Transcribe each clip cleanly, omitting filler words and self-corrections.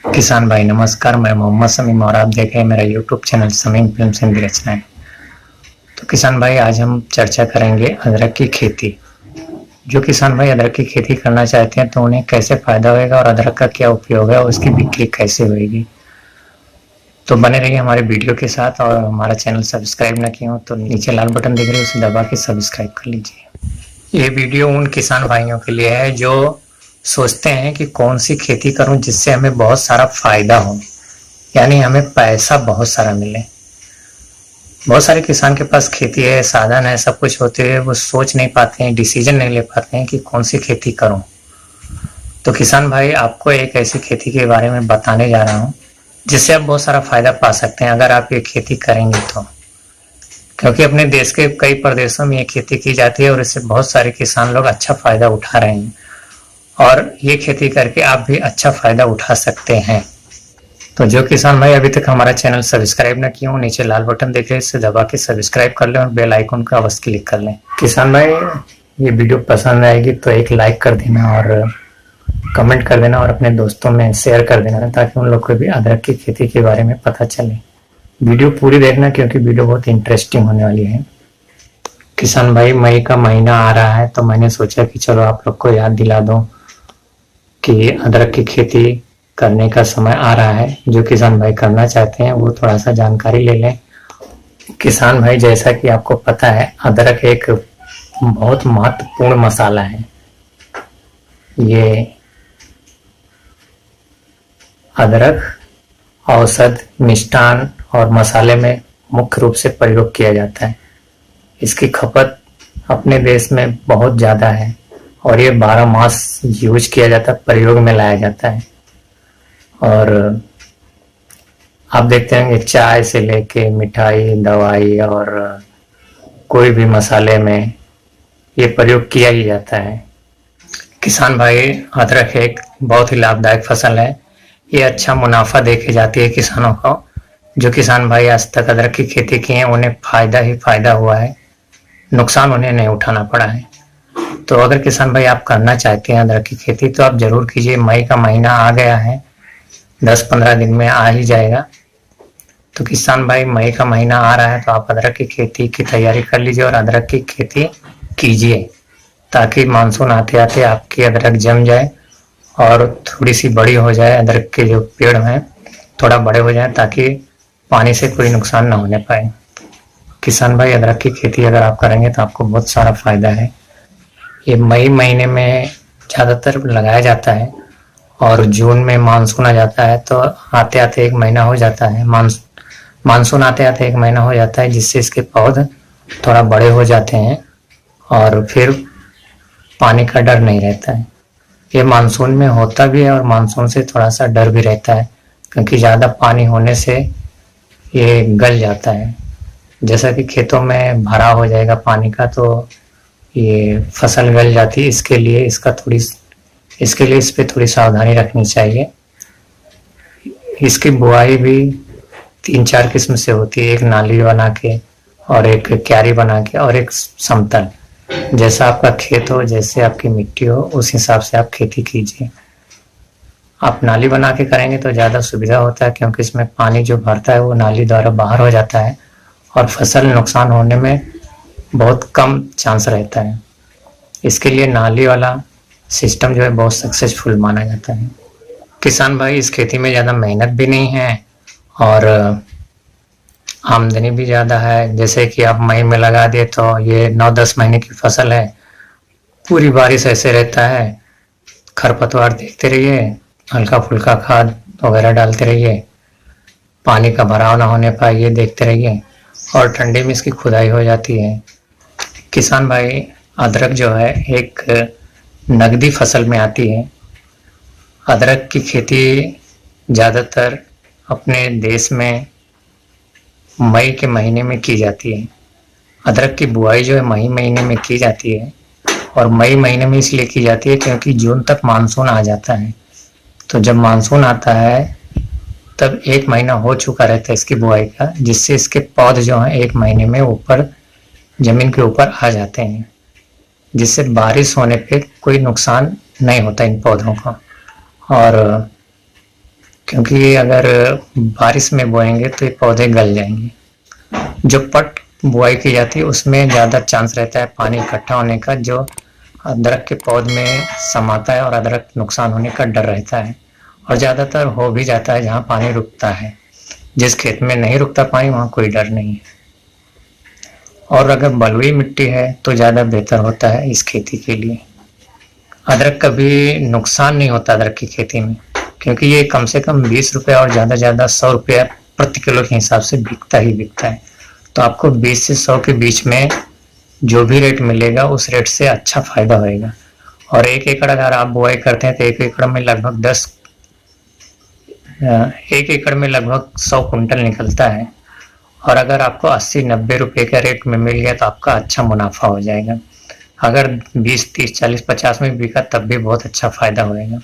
किसान भाई नमस्कार, मैं मोहम्मद समीम और आप देख रहे हैं मेरा YouTube channel Sameem films and रचनाएं। तो किसान भाई आज हम चर्चा करेंगे अदरक की खेती। जो किसान भाई अदरक की खेती करना चाहते हैं तो उन्हें कैसे फायदा होगा और अदरक का क्या उपयोग है और उसकी बिक्री कैसे होगी। तो बने रहिए हमारे वीडियो के साथ और हमारा चैनल सब्सक्राइब ना किया हो तो नीचे लाल बटन दिख रही है उसे दबा के सब्सक्राइब कर लीजिए। ये वीडियो उन किसान भाइयों के लिए है जो सोचते हैं कि कौन सी खेती करूं जिससे हमें बहुत सारा फायदा हो, यानी हमें पैसा बहुत सारा मिले। बहुत सारे किसान के पास खेती है, साधन है, सब कुछ होते हुए वो सोच नहीं पाते हैं, डिसीजन नहीं ले पाते हैं कि कौन सी खेती करूं। तो किसान भाई आपको एक ऐसी खेती के बारे में बताने जा रहा हूं जिससे आप बहुत सारा फायदा पा सकते हैं अगर आप ये खेती करेंगे तो। क्योंकि अपने देश के कई प्रदेशों में ये खेती की जाती है और इससे बहुत सारे किसान लोग अच्छा फायदा उठा रहे हैं और ये खेती करके आप भी अच्छा फायदा उठा सकते हैं। तो जो किसान भाई अभी तक हमारा चैनल सब्सक्राइब ना किया हो, नीचे लाल बटन देख रहे हैं, इसे दबा के सब्सक्राइब कर लें और बेल आइकन का अवश्य क्लिक कर लें। किसान भाई ये वीडियो पसंद आएगी तो एक लाइक कर देना और कमेंट कर देना और अपने दोस्तों में शेयर कर देना ताकि उन लोग को भी अदरक की खेती के बारे में पता चले। वीडियो पूरी देखना क्योंकि वीडियो बहुत इंटरेस्टिंग होने वाली है। किसान भाई मई का महीना आ रहा है तो मैंने सोचा कि चलो आप लोग को याद दिला दूं कि अदरक की खेती करने का समय आ रहा है। जो किसान भाई करना चाहते हैं वो थोड़ा सा जानकारी ले लें। किसान भाई जैसा कि आपको पता है अदरक एक बहुत महत्वपूर्ण मसाला है। ये अदरक औषध, मिष्टान और मसाले में मुख्य रूप से प्रयोग किया जाता है। इसकी खपत अपने देश में बहुत ज़्यादा है और ये 12 मास यूज किया जाता है, प्रयोग में लाया जाता है। और आप देखते हैं कि चाय से लेके मिठाई, दवाई और कोई भी मसाले में ये प्रयोग किया ही जाता है। किसान भाई अदरक एक बहुत ही लाभदायक फसल है। ये अच्छा मुनाफा देके जाती है किसानों को। जो किसान भाई आज तक अदरक की खेती किए हैं उन्हें फायदा ही फायदा हुआ है, नुकसान उन्हें नहीं उठाना पड़ा है। तो अगर किसान भाई आप करना चाहते हैं अदरक की खेती तो आप जरूर कीजिए। मई का महीना आ गया है, 10-15 दिन में आ ही जाएगा। तो किसान भाई मई का महीना आ रहा है तो आप अदरक की खेती की तैयारी कर लीजिए और अदरक की खेती कीजिए ताकि मानसून आते आते आपकी अदरक जम जाए और थोड़ी सी बड़ी हो जाए। अदरक के जो पेड़ हैं थोड़ा बड़े हो जाए ताकि पानी से कोई नुकसान ना होने पाए। किसान भाई अदरक की खेती अगर आप करेंगे तो आपको बहुत सारा फायदा है। ये मई महीने में ज़्यादातर लगाया जाता है और जून में मानसून आ जाता है तो आते आते एक महीना हो जाता है। मानसून आते आते एक महीना हो जाता है जिससे इसके पौधे थोड़ा बड़े हो जाते हैं और फिर पानी का डर नहीं रहता है। ये मानसून में होता भी है और मानसून से थोड़ा सा डर भी रहता है क्योंकि ज़्यादा पानी होने से ये गल जाता है। जैसा कि खेतों में भरा हो जाएगा पानी का तो ये फसल गल जाती है। इसके लिए इस पे थोड़ी सावधानी रखनी चाहिए। इसकी बुआई भी 3-4 किस्म से होती है, एक नाली बना के और एक क्यारी बना के और एक समतल। जैसा आपका खेत हो, जैसे आपकी मिट्टी हो, उस हिसाब से आप खेती कीजिए। आप नाली बना के करेंगे तो ज़्यादा सुविधा होता है क्योंकि इसमें पानी जो भरता है वो नाली द्वारा बाहर हो जाता है और फसल नुकसान होने में बहुत कम चांस रहता है। इसके लिए नाली वाला सिस्टम जो है बहुत सक्सेसफुल माना जाता है। किसान भाई इस खेती में ज़्यादा मेहनत भी नहीं है और आमदनी भी ज़्यादा है। जैसे कि आप मई में लगा दिए तो ये 9-10 महीने की फसल है। पूरी बारिश ऐसे रहता है, खरपतवार देखते रहिए, हल्का फुल्का खाद वगैरह डालते रहिए, पानी का भराव ना होने पाए ये देखते रहिए और ठंडी में इसकी खुदाई हो जाती है। किसान भाई अदरक जो है एक नगदी फसल में आती है। अदरक की खेती ज़्यादातर अपने देश में मई के महीने में की जाती है। अदरक की बुआई जो है मई महीने में की जाती है और मई महीने में इसलिए की जाती है क्योंकि जून तक मानसून आ जाता है। तो जब मानसून आता है तब 1 महीना हो चुका रहता है इसकी बुआई का, जिससे इसके पौधे जो हैं 1 महीने में ऊपर जमीन के ऊपर आ जाते हैं, जिससे बारिश होने पे कोई नुकसान नहीं होता इन पौधों का। और क्योंकि ये अगर बारिश में बोएंगे तो ये पौधे गल जाएंगे। जो पट बुआई की जाती है उसमें ज़्यादा चांस रहता है पानी इकट्ठा होने का, जो अदरक के पौध में समाता है और अदरक नुकसान होने का डर रहता है। और ज़्यादातर हो भी जाता है जहाँ पानी रुकता है। जिस खेत में नहीं रुकता पानी वहाँ कोई डर नहीं है। और अगर बलुई मिट्टी है तो ज़्यादा बेहतर होता है इस खेती के लिए। अदरक कभी नुकसान नहीं होता अदरक की खेती में, क्योंकि ये कम से कम 20 रुपये और ज़्यादा ज़्यादा 100 रुपये प्रति किलो के हिसाब से बिकता ही बिकता है। तो आपको 20 से 100 के बीच में जो भी रेट मिलेगा उस रेट से अच्छा फायदा होएगा। और 1 एकड़ अगर आप बुआई करते हैं तो 1 एकड़ में लगभग 1 एकड़ में लगभग 100 कुंटल निकलता है। और अगर आपको 80-90 रुपये का रेट में मिल गया तो आपका अच्छा मुनाफा हो जाएगा। अगर 20, 30, 40, 50 में बिका तब भी बहुत अच्छा फायदा होएगा।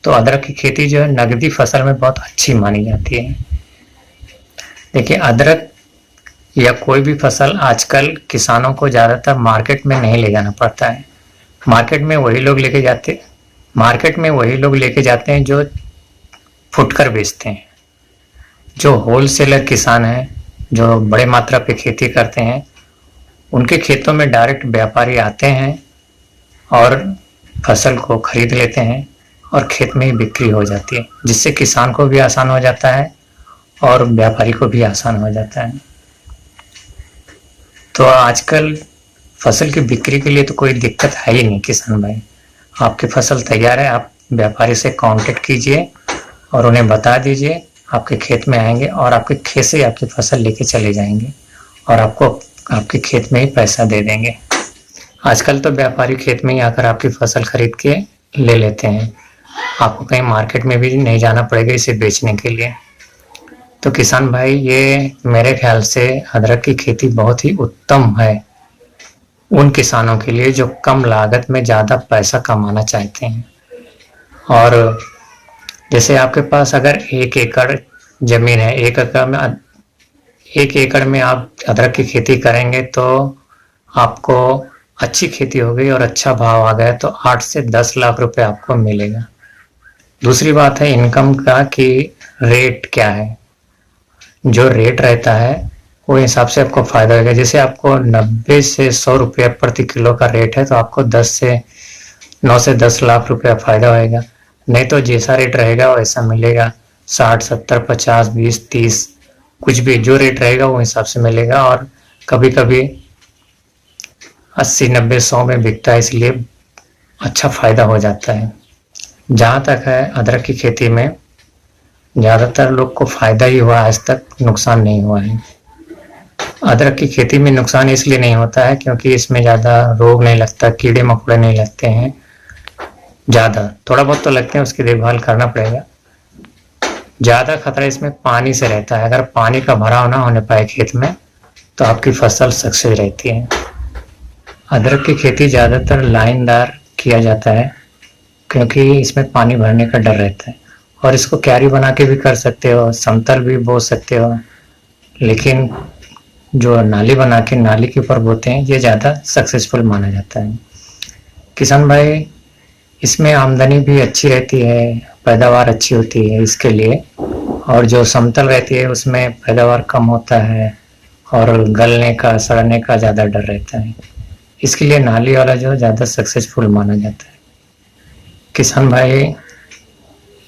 तो अदरक की खेती जो है नगदी फसल में बहुत अच्छी मानी जाती है। देखिए, अदरक या कोई भी फसल आजकल किसानों को ज़्यादातर मार्केट में नहीं ले जाना पड़ता है। मार्केट में वही लोग लेके जाते हैं जो फुटकर बेचते हैं। जो होलसेलर किसान हैं, जो बड़े मात्रा पे खेती करते हैं, उनके खेतों में डायरेक्ट व्यापारी आते हैं और फसल को खरीद लेते हैं और खेत में ही बिक्री हो जाती है, जिससे किसान को भी आसान हो जाता है और व्यापारी को भी आसान हो जाता है। तो आजकल फसल की बिक्री के लिए तो कोई दिक्कत है ही नहीं किसान भाई। आपकी फसल तैयार है, आप व्यापारी से कांटेक्ट कीजिए और उन्हें बता दीजिए, आपके खेत में आएंगे और आपके खेत से आपकी फसल लेके चले जाएंगे और आपको आपके खेत में ही पैसा दे देंगे। आजकल तो व्यापारी खेत में ही आकर आपकी फसल खरीद के ले लेते हैं। आपको कहीं मार्केट में भी नहीं जाना पड़ेगा इसे बेचने के लिए। तो किसान भाई, ये मेरे ख्याल से अदरक की खेती बहुत ही उत्तम है उन किसानों के लिए जो कम लागत में ज़्यादा पैसा कमाना चाहते हैं। और जैसे आपके पास अगर 1 एकड़ जमीन है, 1 एकड़ में आप अदरक की खेती करेंगे तो आपको अच्छी खेती हो गई और अच्छा भाव आ गया तो 8 से 10 लाख रुपए आपको मिलेगा। दूसरी बात है इनकम का कि रेट क्या है। जो रेट रहता है वो हिसाब से आपको फायदा होगा। जैसे आपको 90 से 100 रुपये प्रति किलो का रेट है तो आपको 9 से 10 लाख रुपया फायदा होएगा। नहीं तो जैसा रेट रहेगा वैसा मिलेगा। 60, 70, 50, 20, 30 कुछ भी जो रेट रहेगा वो हिसाब से मिलेगा। और कभी कभी 80, 90, 100 में बिकता है, इसलिए अच्छा फायदा हो जाता है। जहाँ तक है अदरक की खेती में ज़्यादातर लोग को फायदा ही हुआ, आज तक नुकसान नहीं हुआ है। अदरक की खेती में नुकसान इसलिए नहीं होता है क्योंकि इसमें ज़्यादा रोग नहीं लगता, कीड़े मकोड़े नहीं लगते हैं। ज़्यादा थोड़ा बहुत तो लगते हैं, उसकी देखभाल करना पड़ेगा। ज़्यादा खतरा इसमें पानी से रहता है। अगर पानी का भराव ना होने पाए खेत में तो आपकी फसल सक्सेस रहती है। अदरक की खेती ज़्यादातर लाइनदार किया जाता है क्योंकि इसमें पानी भरने का डर रहता है। और इसको क्यारी बना के भी कर सकते हो, समतल भी बो सकते हो, लेकिन जो नाली बना के नाली के ऊपर बोते हैं ये ज़्यादा सक्सेसफुल माना जाता है। किसान भाई, इसमें आमदनी भी अच्छी रहती है, पैदावार अच्छी होती है इसके लिए। और जो समतल रहती है उसमें पैदावार कम होता है और गलने का, सड़ने का ज़्यादा डर रहता है। इसके लिए नाली वाला जो ज़्यादा सक्सेसफुल माना जाता है। किसान भाई,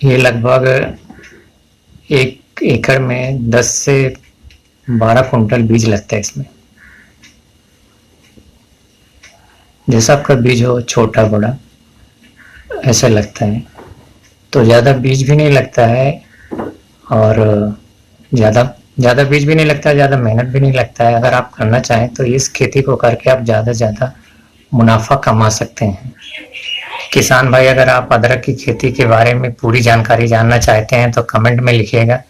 ये लगभग 1 एकड़ में 10 से 12 कुंटल बीज लगता है इसमें। जैसा आपका बीज हो, छोटा बड़ा ऐसा लगता है। तो ज़्यादा बीज भी नहीं लगता है और ज़्यादा बीज भी नहीं लगता है, ज़्यादा मेहनत भी नहीं लगता है। अगर आप करना चाहें तो इस खेती को करके आप ज़्यादा से ज़्यादा मुनाफा कमा सकते हैं। किसान भाई, अगर आप अदरक की खेती के बारे में पूरी जानकारी जानना चाहते हैं तो कमेंट में लिखिएगा।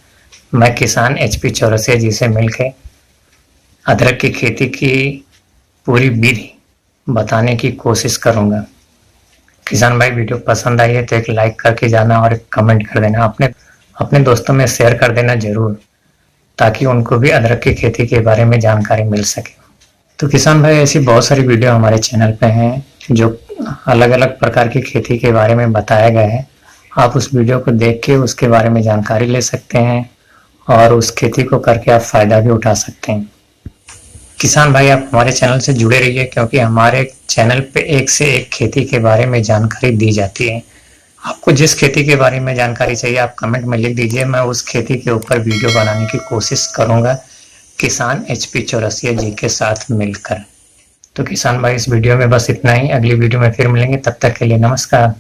मैं किसान HP चौरसिया जी से मिलकर अदरक की खेती की पूरी विधि बताने की कोशिश करूंगा। किसान भाई, वीडियो पसंद आई है तो एक लाइक करके जाना और एक कमेंट कर देना। अपने दोस्तों में शेयर कर देना जरूर, ताकि उनको भी अदरक की खेती के बारे में जानकारी मिल सके। तो किसान भाई, ऐसी बहुत सारी वीडियो हमारे चैनल पे हैं जो अलग अलग प्रकार की खेती के बारे में बताया गया है आप उस वीडियो को देख के उसके बारे में जानकारी ले सकते हैं और उस खेती को करके आप फायदा भी उठा सकते हैं। किसान भाई, आप हमारे चैनल से जुड़े रहिए, क्योंकि हमारे चैनल पे एक से एक खेती के बारे में जानकारी दी जाती है। आपको जिस खेती के बारे में जानकारी चाहिए आप कमेंट में लिख दीजिए, मैं उस खेती के ऊपर वीडियो बनाने की कोशिश करूंगा किसान HP चौरसिया जी के साथ मिलकर। तो किसान भाई, इस वीडियो में बस इतना ही। अगली वीडियो में फिर मिलेंगे, तब तक के लिए नमस्कार।